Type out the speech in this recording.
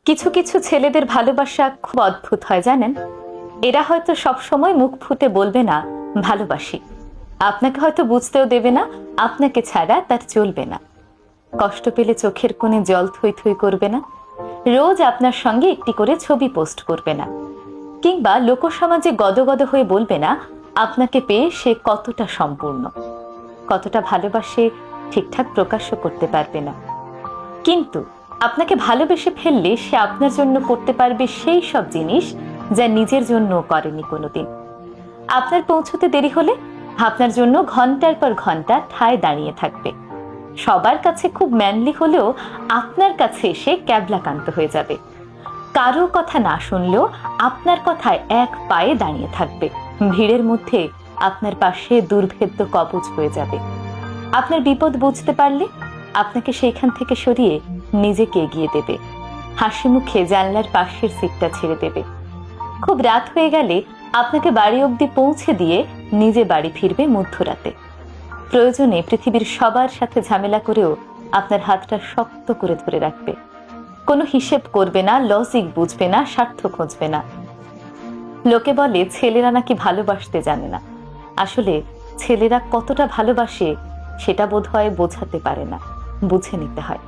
কিছু কিছু ছেলেদের ভালোবাসা খুব অদ্ভুত হয় জানেন। এরা হয়তো সব সময় মুখ ফুটে বলবে না ভালোবাসি, আপনাকে হয়তো বুঝতেও দেবে না আপনাকে ছাড়া তার চলবে না। কষ্ট পেলে চোখের কোণে জল থই থই করবে না, রোজ আপনার সঙ্গে একটি করে ছবি পোস্ট করবে না, কিংবা লোকসমাজে গদগদ হয়ে বলবে না আপনাকে পেয়ে সে কতটা সম্পূর্ণ, কতটা ভালোবাসে ঠিকঠাক প্রকাশও করতে পারবে না। কিন্তু আপনাকে ভালোবেসে ফেললে সে আপনার জন্য করতে পারবে সেই সব জিনিস যা নিজের জন্য করেনি কোনোদিন। আপনার পৌঁছতে দেরি হলে আপনার জন্য ঘন্টার পর ঘন্টা ঠায় দাঁড়িয়ে থাকবে। সবার কাছে খুব ম্যানলি হলেও আপনার কাছে এসে ক্যাবলাকান্ত হয়ে যাবে। কারো কথা না শুনলেও আপনার কথায় এক পায়ে দাঁড়িয়ে থাকবে। ভিড়ের মধ্যে আপনার পাশে দুর্ভেদ্য কবচ হয়ে যাবে। আপনার বিপদ বুঝতে পারলে আপনাকে সেইখান থেকে সরিয়ে নিজেকে এগিয়ে দেবে। হাসি মুখে জানলার পাশের সিটটা ছেড়ে দেবে। খুব রাত হয়ে গেলে আপনাকে বাড়ি অবধি পৌঁছে দিয়ে নিজে বাড়ি ফিরবে মধ্যরাতে। প্রয়োজনে পৃথিবীর সবার সাথে ঝামেলা করেও আপনার হাতটা শক্ত করে ধরে রাখবে। কোনো হিসেব করবে না, লজিক বুঝবে না, স্বার্থ খুঁজবে না। লোকে বলে ছেলেরা নাকি ভালোবাসতে জানে না। আসলে ছেলেরা কতটা ভালোবাসে সেটা বোধহয় বোঝাতে পারে না, বুঝে নিতে হয়।